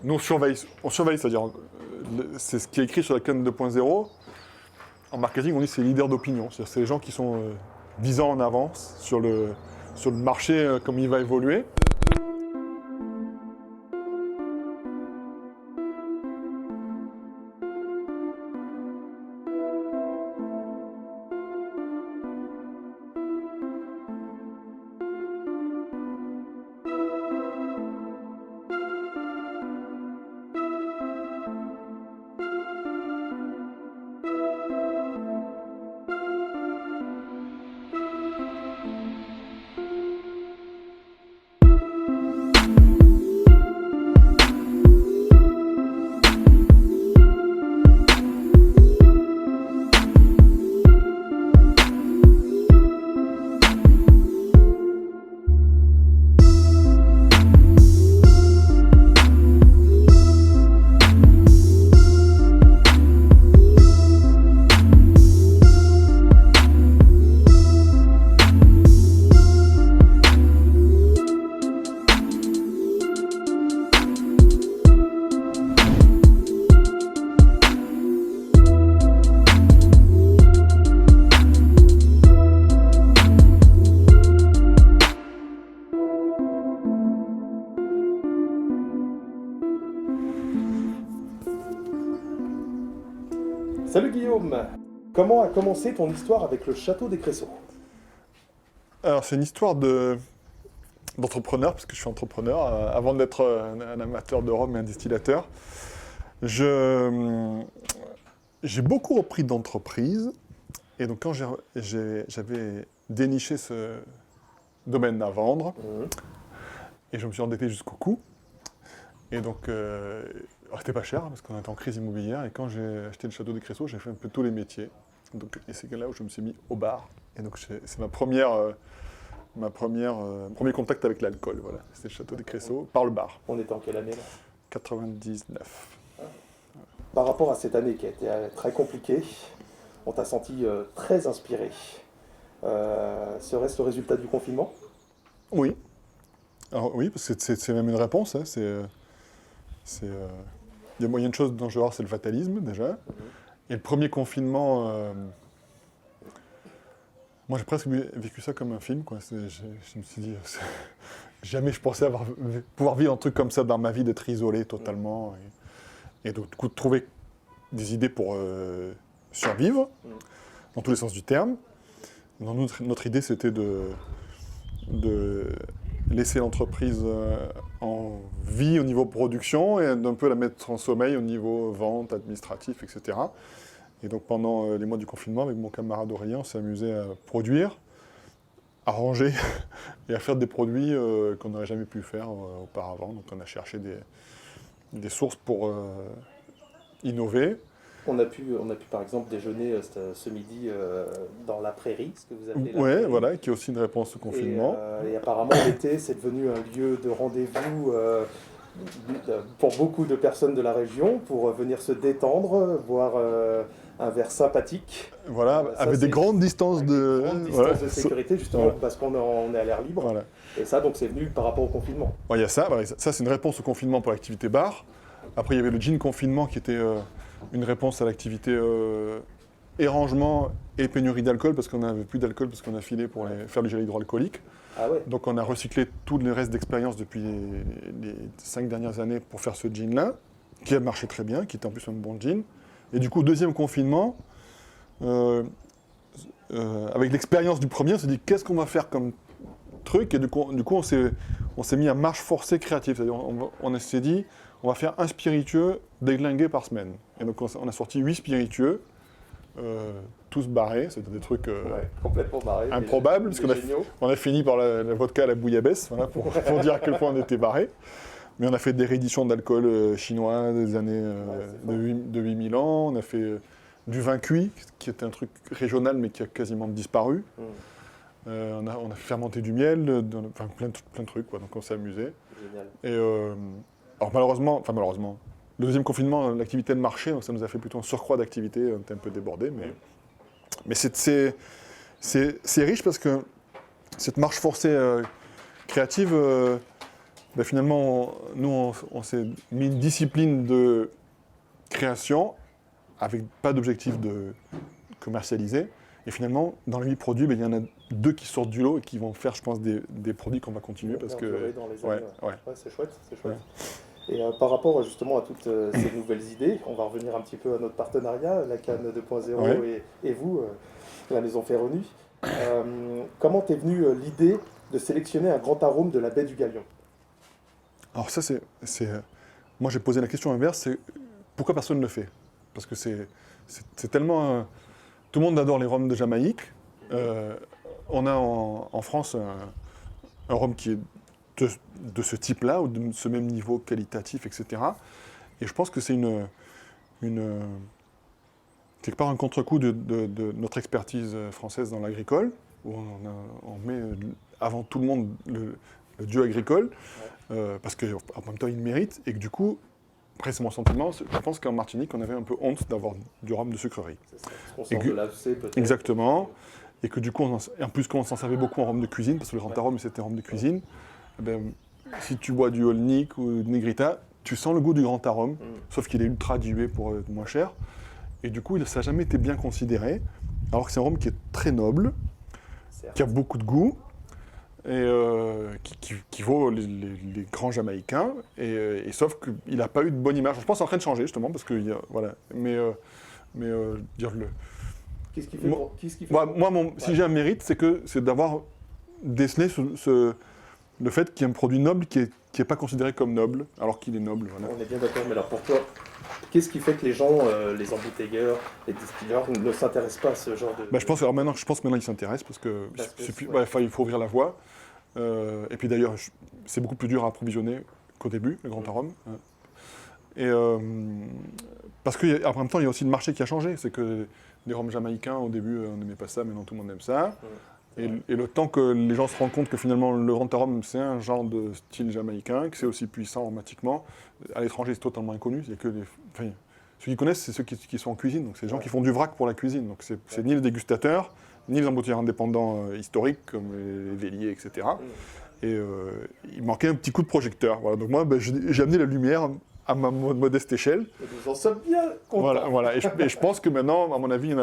Nous, on surveille, c'est-à-dire, c'est ce qui est écrit sur la canne 2.0. En marketing, on dit que c'est leader d'opinion. C'est-à-dire c'est les gens qui sont 10 ans en avance sur le marché, comme il va évoluer. Salut Guillaume, comment a commencé ton histoire avec le château des Cressaux? Alors, c'est une histoire d'entrepreneur, parce que je suis entrepreneur, avant d'être un amateur de rhum et un distillateur. J'ai beaucoup repris d'entreprises, et donc quand j'avais déniché ce domaine à vendre, et je me suis endetté jusqu'au cou, et donc alors, c'était pas cher, parce qu'on était en crise immobilière, et quand j'ai acheté le château des Cressaux, j'ai fait un peu tous les métiers. Donc, et c'est là où je me suis mis au bar, et donc c'est premier contact avec l'alcool, voilà. C'était le château des Cressaux, par le bar. On était en quelle année là? 99. Par rapport à cette année qui a été très compliquée, on t'a senti très inspiré. Serait-ce le résultat du confinement? Oui. Alors oui, parce que c'est même une réponse. Hein. Il y a une chose dont je vais voir, c'est le fatalisme, déjà. Et le premier confinement, moi j'ai presque vécu ça comme un film, quoi. Je me suis dit, jamais je pensais pouvoir vivre un truc comme ça dans ma vie, d'être isolé totalement. Et donc, du coup, de trouver des idées pour survivre, dans tous les sens du terme. Donc, notre idée, c'était de laisser l'entreprise en vie au niveau production et d'un peu la mettre en sommeil au niveau vente, administratif, etc. Et donc pendant les mois du confinement, avec mon camarade Aurélien, on s'est amusé à produire, à ranger et à faire des produits qu'on n'aurait jamais pu faire auparavant. Donc on a cherché des sources pour innover. On a pu par exemple déjeuner ce midi dans la prairie, ce que vous appelez la Ouais, prairie. voilà, qui est aussi une réponse au confinement. Et apparemment l'été c'est devenu un lieu de rendez-vous pour beaucoup de personnes de la région pour venir se détendre, boire un verre sympathique. Voilà, Ça, avec des grandes distances de... Grande distance de sécurité justement voilà. parce qu'on est à l'air libre. Voilà. Et ça donc c'est venu par rapport au confinement. Bon, il y a ça, voilà, ça c'est une réponse au confinement pour l'activité bar. Après il y avait le gin confinement qui était une réponse à l'activité érangement et pénurie d'alcool parce qu'on n'avait plus d'alcool parce qu'on a filé pour faire du gel hydroalcoolique. Ah ouais. Donc on a recyclé tous les restes d'expérience depuis les 5 dernières années pour faire ce gin-là, qui a marché très bien, qui était en plus un bon gin. Et du coup, deuxième confinement, avec l'expérience du premier, on s'est dit qu'est-ce qu'on va faire comme truc, et du coup on s'est mis à marche forcée créative, c'est-à-dire on s'est dit on va faire un spiritueux déglingué par semaine. Et donc on a sorti 8 spiritueux, tous barrés, c'était des trucs Complètement barré. improbables, parce qu'on a fini par la vodka à la bouillabaisse, voilà, pour dire à quel point on était barrés. Mais on a fait des rééditions d'alcool chinois des années de 8000 ans, on a fait du vin cuit, qui était un truc régional mais qui a quasiment disparu. On a fait fermenter du miel, enfin, plein de trucs, quoi. Donc on s'est amusé. Génial. Et alors malheureusement, le deuxième confinement, l'activité de marché, donc ça nous a fait plutôt un surcroît d'activité, on était un peu débordé, mais c'est riche parce que cette marche forcée créative Ben, finalement, nous, on s'est mis une discipline de création avec pas d'objectif de commercialiser. Et finalement, dans les 8 produits, ben, il y en a 2 qui sortent du lot et qui vont faire, je pense, des produits qu'on va continuer. Parce que... dans les Ouais, années, ouais. Ouais, c'est chouette, c'est chouette. Et par rapport justement à toutes ces nouvelles idées, on va revenir un petit peu à notre partenariat, la Cannes 2.0 Ouais. et vous, la Maison Ferroni. Comment t'es venue l'idée de sélectionner un grand arôme de la baie du Galion? Alors ça, moi, j'ai posé la question inverse, c'est pourquoi personne ne le fait? Parce que c'est tellement... tout le monde adore les rhums de Jamaïque. On a en France un rhum qui est de ce type-là, ou de ce même niveau qualitatif, etc. Et je pense que c'est quelque part un contre-coup de notre expertise française dans l'agricole, où on met avant tout le monde le dieu agricole, parce qu'en même temps il le mérite, et que du coup, après c'est mon sentiment, je pense qu'en Martinique on avait un peu honte d'avoir du rhum de sucrerie. C'est ça, parce qu'on sort de l'AFC peut-être. Exactement. Et que du coup, en plus qu'on s'en servait beaucoup en rhum de cuisine, parce que le Rantarum c'était rhum de cuisine, eh ben, si tu bois du Olnik ou du Negrita, tu sens le goût du Rantarum, sauf qu'il est ultra dilué pour être moins cher. Et du coup, ça n'a jamais été bien considéré, alors que c'est un rhum qui est très noble, qui a beaucoup de goût, et qui vaut les grands Jamaïcains, et sauf qu'il n'a pas eu de bonne image. Je pense que c'est en train de changer, justement, parce que, voilà, dire le... Qu'est-ce qui fait Si j'ai un mérite, c'est d'avoir décelé le fait qu'il y a un produit noble qui est pas considéré comme noble, alors qu'il est noble. Voilà. On est bien d'accord, mais alors pour toi, qu'est-ce qui fait que les gens, les embouteilleurs, les distilleurs, ne s'intéressent pas à ce genre de... Je pense que maintenant ils s'intéressent, parce que il faut ouvrir la voie. Et puis d'ailleurs, c'est beaucoup plus dur à approvisionner qu'au début, le grand arôme. Et parce qu'en même temps, il y a aussi le marché qui a changé. C'est que les rhums jamaïcains, au début, on n'aimait pas ça, maintenant tout le monde aime ça. Et le temps que les gens se rendent compte que finalement le grand arôme, c'est un genre de style jamaïcain, que c'est aussi puissant aromatiquement, à l'étranger, c'est totalement inconnu. Il y a que ceux qui connaissent, c'est ceux qui sont en cuisine. Donc c'est les gens qui font du vrac pour la cuisine. Donc c'est ni les dégustateurs, ni les embouteilleurs indépendants historiques, comme les Véliers, etc. Et il manquait un petit coup de projecteur. Voilà. Donc moi, j'ai amené la lumière à ma modeste échelle. Et nous en sommes bien contents. Voilà. Et je pense que maintenant, à mon avis,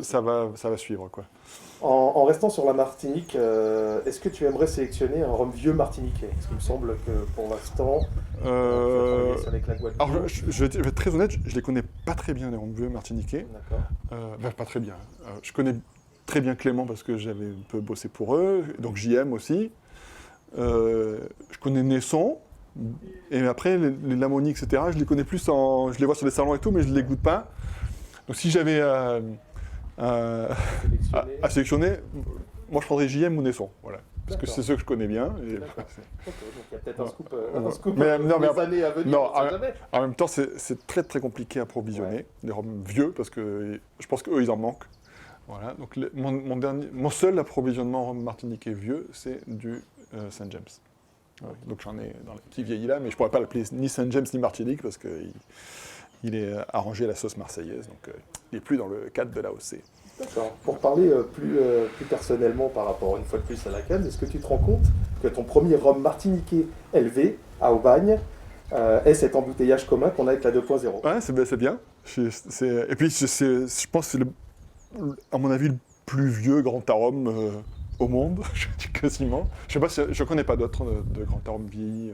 ça va suivre, quoi. En restant sur la Martinique, est-ce que tu aimerais sélectionner un rhum vieux martiniquais? Parce qu'il me semble que pour l'instant, avec la Guadeloupe. Alors, je vais être très honnête, je les connais pas très bien, les rhums vieux martiniquais. D'accord. Pas très bien. Je connais très bien Clément parce que j'avais un peu bossé pour eux, donc JM aussi. Je connais Naisson. Et après, les Lamoni, etc., je les connais plus je les vois sur les salons et tout, mais je ne les goûte pas. Donc si j'avais à sélectionner, moi je prendrais JM ou Naisson, voilà. Parce que c'est ceux que je connais bien. Et... donc il y a peut-être un scoop mais années à venir, non, on sait jamais. En même temps, c'est très très compliqué à approvisionner, les rhums vieux, parce que je pense qu'eux, ils en manquent. Voilà. Donc mon seul approvisionnement rhum martiniquais vieux, c'est du Saint James. Ouais, donc j'en ai qui vieillit là, mais je ne pourrais pas l'appeler ni Saint James ni Martinique parce qu'il est arrangé à la sauce marseillaise, donc il n'est plus dans le cadre de l'AOC. D'accord. Pour parler plus personnellement par rapport une fois de plus à la Cannes, est-ce que tu te rends compte que ton premier rhum martiniquais élevé à Aubagne est cet embouteillage commun qu'on a avec la 2.0? Ouais, c'est bien. Et puis je pense que c'est à mon avis le plus vieux grand arôme au monde, je dis quasiment. Je sais pas si, je connais pas d'autres de grands arômes vieillis,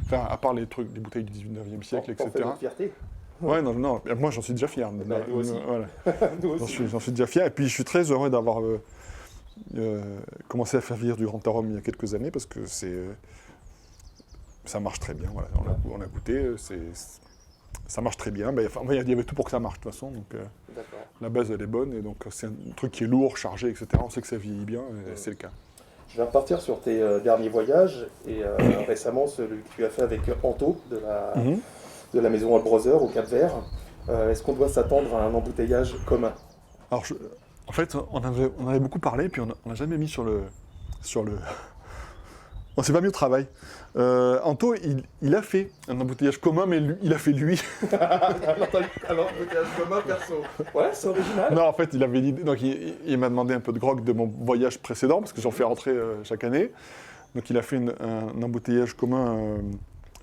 enfin à part les bouteilles du 19e siècle, etc. T'en fais notre fierté. Ouais, non, moi j'en suis déjà fier. Nous aussi. Voilà. Nous aussi. J'en suis déjà fier. Et puis je suis très heureux d'avoir commencé à faire vieillir du grand arôme il y a quelques années parce que ça marche très bien. Voilà. On a goûté, ça marche très bien. Il y avait tout pour que ça marche de toute façon. Donc la base elle est bonne et donc c'est un truc qui est lourd, chargé, etc. On sait que ça vieillit bien et c'est le cas. Je vais repartir sur tes derniers voyages et récemment celui que tu as fait avec Anto de la maison Brother au Cap-Vert. Est-ce qu'on doit s'attendre à un embouteillage commun? Alors, en fait, on avait beaucoup parlé, puis on n'a jamais mis sur le... On s'est pas mis au travail. Anto, il a fait un embouteillage commun, mais il a fait lui. Alors, embouteillage commun perso. Ouais, c'est original. Non, en fait, il avait l'idée. Donc, il m'a demandé un peu de grog de mon voyage précédent, parce que j'en fais rentrer chaque année. Donc il a fait un embouteillage commun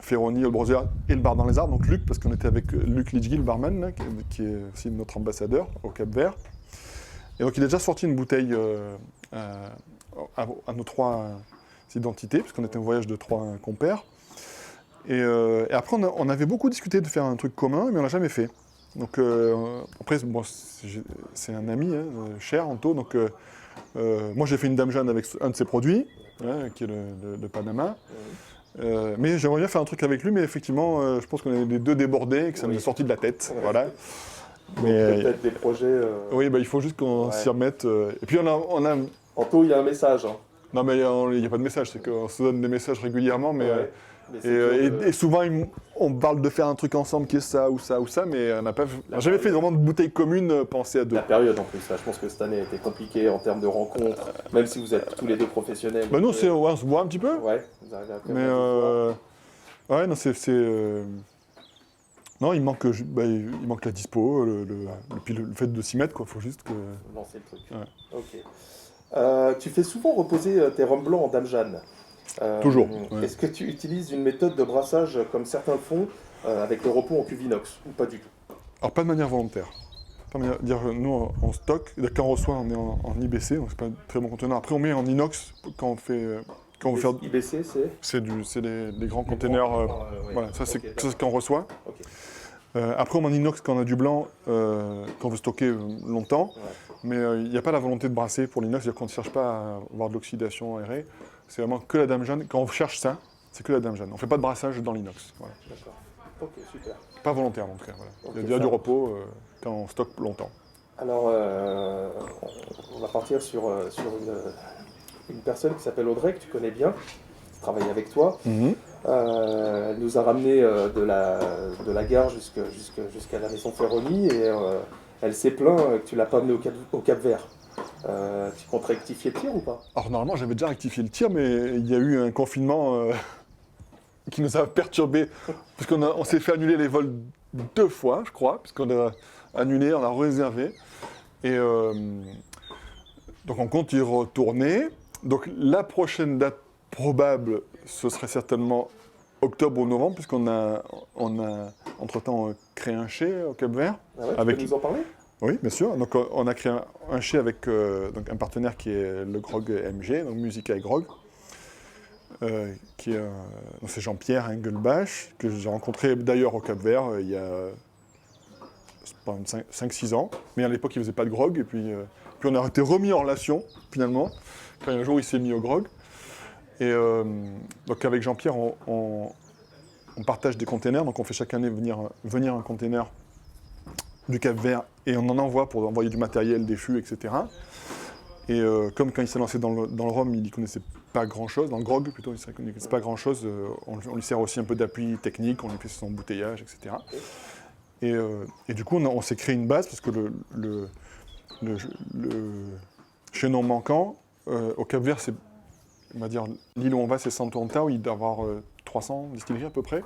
Ferroni, Old Brother et le bar dans les arbres, donc Luc, parce qu'on était avec Luc Litchgill, le barman, là, qui est aussi notre ambassadeur au Cap-Vert. Et donc il a déjà sorti une bouteille à nos 3 identités, puisqu'on était en voyage de 3 compères. Et après, on avait beaucoup discuté de faire un truc commun, mais on l'a jamais fait. Donc après, bon, c'est un ami, hein, cher, Anto, donc moi j'ai fait une Dame Jeanne avec un de ses produits, hein, qui est le Panama. Mais j'aimerais bien faire un truc avec lui, mais effectivement, je pense qu'on est les 2 débordés et que ça nous est sorti de la tête. Voilà. Mais peut-être des projets. Oui, bah, il faut juste qu'on s'y remette. Et puis on a... Anto, il y a un message. Hein. Non, mais il n'y a pas de message, c'est qu'on se donne des messages régulièrement, mais. Mais et souvent, on parle de faire un truc ensemble qui est ça ou ça ou ça, mais on n'a jamais fait vraiment de bouteille commune pensée à 2. La période en plus, je pense que cette année a été compliquée en termes de rencontres, même si vous êtes tous les 2 professionnels. Bah nous, on se voit un petit peu. Ouais, vous arrivez à mais ouais, non, non, il manque la dispo, puis le fait de s'y mettre, quoi. Faut juste que. lancer le truc. Ouais. Ok. Tu fais souvent reposer tes rhums blancs en Dame Jeanne. Toujours. Ouais. Est-ce que tu utilises une méthode de brassage comme certains le font, avec le repos en cuve inox, ou pas du tout? Alors, pas de manière volontaire. Nous, on stocke, quand on reçoit, on est en IBC, donc c'est pas un très bon conteneur. Après, on met en inox quand on fait. IBC, c'est les grands containers. Voilà, ça c'est ce qu'on reçoit. Okay. Après, on met en inox quand on a du blanc, qu'on veut stocker longtemps. Ouais. Mais il n'y a pas la volonté de brasser pour l'inox, c'est-à-dire qu'on ne cherche pas à avoir de l'oxydation aérée. C'est vraiment que la Dame Jeanne. Quand on cherche ça, c'est que la Dame Jeanne. On ne fait pas de brassage dans l'inox. Voilà. D'accord. Ok, super. Pas volontaire, en tout cas. Voilà. Okay, il y a déjà du repos quand on stocke longtemps. Alors, on va partir sur une personne qui s'appelle Audrey, que tu connais bien, qui travaille avec toi. Elle nous a ramené de la gare jusqu'à la maison Ferroni, et elle s'est plaint que tu ne l'as pas amené au Cap-Vert. Tu comptes rectifier le tir ou pas? Alors normalement j'avais déjà rectifié le tir, mais il y a eu un confinement qui nous a perturbés, parce qu'on s'est fait annuler les vols 2 fois, je crois, puisqu'on a annulé, on a réservé. Et donc on compte y retourner. Donc la prochaine date probable, ce serait certainement octobre ou novembre, puisqu'on a entre-temps créé un chai au Cap-Vert. Ah ouais, tu peux nous en parler? Oui, bien sûr. Donc, on a créé un chai avec donc un partenaire qui est le Grog MG, donc Musica et Grog. C'est Jean-Pierre Engelbach, que j'ai rencontré d'ailleurs au Cap-Vert il y a 5-6 ans. Mais à l'époque, il ne faisait pas de grog. Et puis on a été remis en relation, finalement, quand un jour il s'est mis au grog. Et donc avec Jean-Pierre, on partage des containers. Donc on fait chaque année venir un container du Cap-Vert et on en envoie pour envoyer du matériel, des fûts, etc. Et comme quand il s'est lancé dans le rhum, il n'y connaissait pas grand-chose, dans le grog plutôt, il ne connaissait pas grand-chose, on lui sert aussi un peu d'appui technique, on lui fait son embouteillage, etc. Et du coup, on s'est créé une base, parce que le chaînon manquant, au Cap-Vert, c'est, on va dire, l'île où on va, c'est Santo Antão, il doit y avoir 300 distilleries à peu près.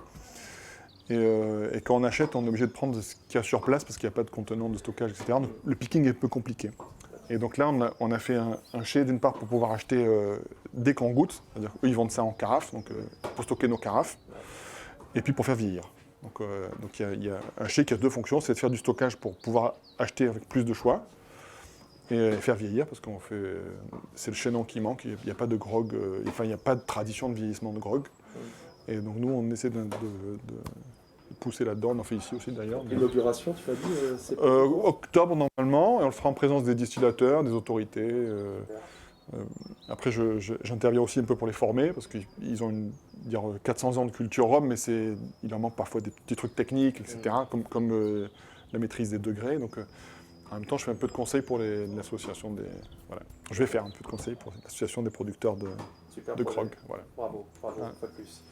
Et quand on achète, on est obligé de prendre ce qu'il y a sur place parce qu'il n'y a pas de contenant de stockage, etc. Donc le picking est un peu compliqué. Et donc là, on a fait un chai d'une part pour pouvoir acheter dès qu'on goûte, c'est-à-dire qu'eux ils vendent ça en carafe, donc pour stocker nos carafes, et puis pour faire vieillir. Donc il y a un chai qui a 2 fonctions, c'est de faire du stockage pour pouvoir acheter avec plus de choix, et faire vieillir, parce qu'on fait, c'est le chaînon qui manque, il n'y a pas de grog, il n'y a pas de tradition de vieillissement de grog. Et donc nous, on essaie de pousser là-dedans, on en fait ici aussi d'ailleurs. L'inauguration, tu as dit c'est octobre normalement, et on le fera en présence des distillateurs, des autorités. Après, j'interviens aussi un peu pour les former, parce qu'ils ont 400 ans de culture rhum, mais il en manque parfois des petits trucs techniques, etc., comme la maîtrise des degrés. Donc, en même temps, je fais un peu de conseil pour l'association des... Voilà. Je vais faire un peu de conseil pour l'association des producteurs de grog. Voilà. Bravo, pas plus.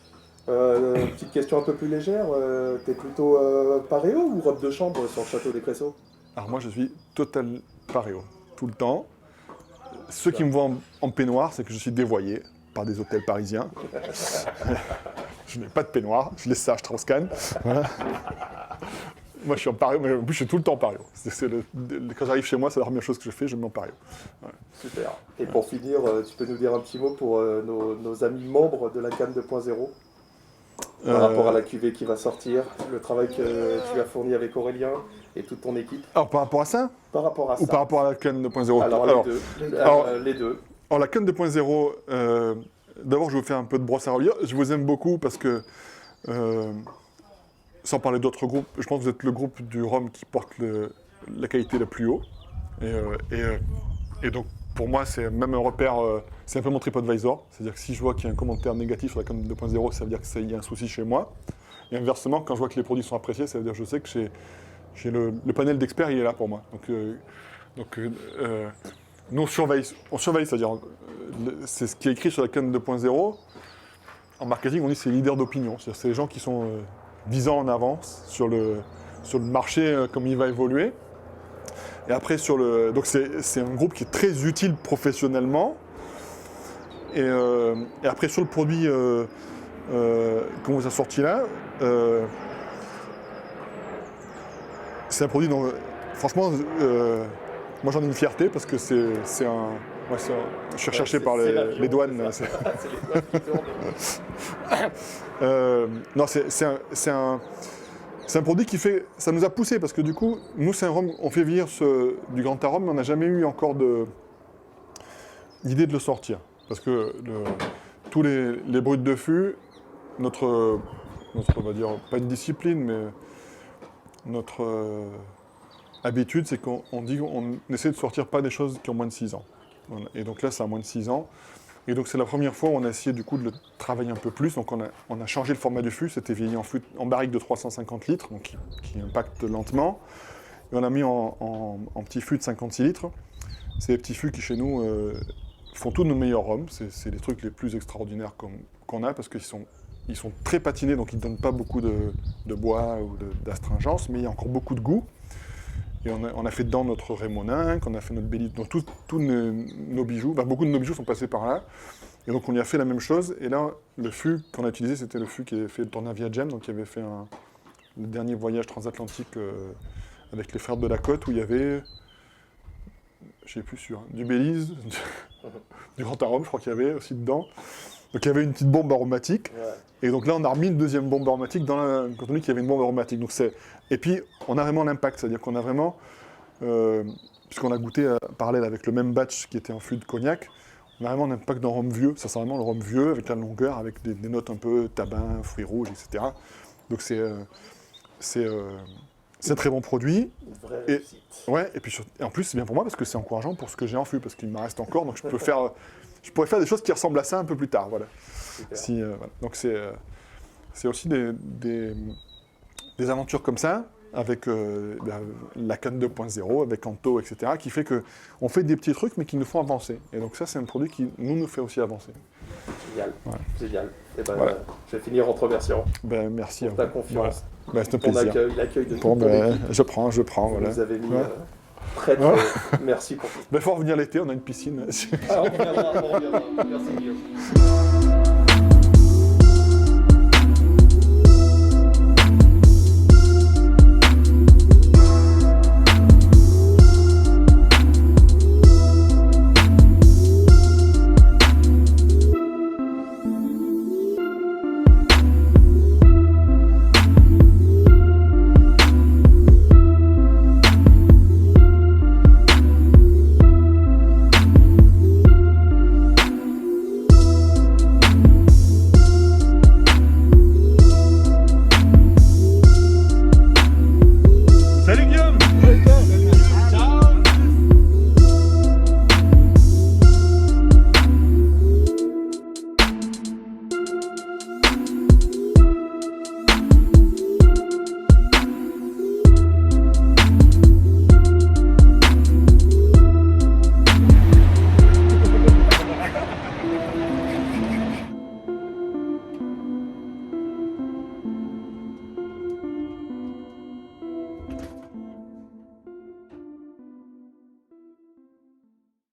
Petite question un peu plus légère, t'es plutôt paréo ou robe de chambre sur le château des Cressaux? Alors moi je suis total paréo, tout le temps. Ceux qui me voient en peignoir, c'est que je suis dévoyé par des hôtels parisiens. Je n'ai pas de peignoir, je laisse ça à Strauss-Kahn. Voilà. Moi, je suis en pario, mais en plus, je suis tout le temps en pario. Quand j'arrive chez moi, c'est la première chose que je fais, je me mets en pario. Ouais. Super. Et pour finir, tu peux nous dire un petit mot pour nos amis membres de la Cannes 2.0 par rapport à la cuvée qui va sortir, le travail que tu as fourni avec Aurélien et toute ton équipe. Alors, par rapport à ça Par rapport à ça. ou par rapport à la Cannes 2.0? Alors, les deux. Alors, la Cannes 2.0, d'abord, je vais vous faire un peu de brosse à reluire. Je vous aime beaucoup parce que, sans parler d'autres groupes, je pense que vous êtes le groupe du rhum qui porte la qualité la plus haut. Et donc, pour moi, c'est même un repère, c'est un peu mon TripAdvisor. C'est-à-dire que si je vois qu'il y a un commentaire négatif sur la Cannes 2.0, ça veut dire qu'il y a un souci chez moi. Et inversement, quand je vois que les produits sont appréciés, ça veut dire que je sais que j'ai le panel d'experts, il est là pour moi. Donc, nous, on surveille, c'est-à-dire, c'est ce qui est écrit sur la Cannes 2.0. En marketing, on dit que c'est leader d'opinion. C'est-à-dire c'est les gens qui sont 10 ans en avance sur le marché, comme il va évoluer. Et après, donc c'est un groupe qui est très utile professionnellement. Et après, sur le produit qu'on vous a sorti là, c'est un produit dont, franchement, moi j'en ai une fierté parce que je suis recherché par les douanes. C'est les douanes qui tournent. Non, c'est un produit qui fait... Ça nous a poussé parce que du coup, nous c'est un rhum, on fait vieillir du Grand Arôme, mais on n'a jamais eu encore l'idée de le sortir. Parce que tous les bruts de fût, notre, on va dire, pas une discipline, mais notre habitude, c'est qu'on dit qu'on essaie de sortir pas des choses qui ont moins de 6 ans. Voilà. Et donc là, ça a moins de 6 ans. Et donc c'est la première fois où on a essayé du coup de le travailler un peu plus. Donc on a changé le format du fût, c'était vieilli en barrique de 350 litres, donc qui impacte lentement. Et on a mis en petits fûts de 56 litres. C'est des petits fûts qui chez nous font tous nos meilleurs rhums. C'est les trucs les plus extraordinaires qu'on a parce qu'ils sont très patinés, donc ils ne donnent pas beaucoup de bois ou d'astringence, mais il y a encore beaucoup de goût. Et on a fait dedans notre Rémoninck, on a fait notre Bélite, donc tous nos bijoux, beaucoup de nos bijoux sont passés par là. Et donc on y a fait la même chose. Et là, le fût qu'on a utilisé, c'était le fût qui avait fait le tournage Viagem, donc qui avait fait le dernier voyage transatlantique avec les frères de la Côte, où il y avait, je sais plus sûr, du Belize, du Grand Arôme, je crois qu'il y avait aussi dedans. Donc il y avait une petite bombe aromatique. Ouais. Et donc là, on a remis une deuxième bombe aromatique quand on dit qu'il y avait une bombe aromatique. Donc et puis, on a vraiment l'impact, c'est-à-dire qu'on a vraiment, puisqu'on a goûté parallèle avec le même batch qui était un fût de cognac, on a vraiment l'impact d'un rhum vieux. Ça sent vraiment le rhum vieux, avec la longueur, avec des notes un peu tabac, fruits rouges, etc. Donc c'est un très bon produit. Une vraie réussite. Ouais, et puis en plus, c'est bien pour moi parce que c'est encourageant pour ce que j'ai en fût, parce qu'il me reste encore, donc je pourrais faire des choses qui ressemblent à ça un peu plus tard, voilà. Voilà. Donc c'est aussi des aventures comme ça, avec la Cannes 2.0, avec Anto, etc., qui fait qu'on fait des petits trucs, mais qui nous font avancer. Et donc ça, c'est un produit qui nous fait aussi avancer. Génial, ouais. Génial. Et voilà. Je vais finir en te remerciant. Merci pour ta confiance. Voilà. C'est un plaisir. L'accueil de toute ton équipe. Je prends, voilà. Vous avez mis prête. Merci pour tout. Il faut revenir l'été, on a une piscine. On reviendra. Merci Guillaume.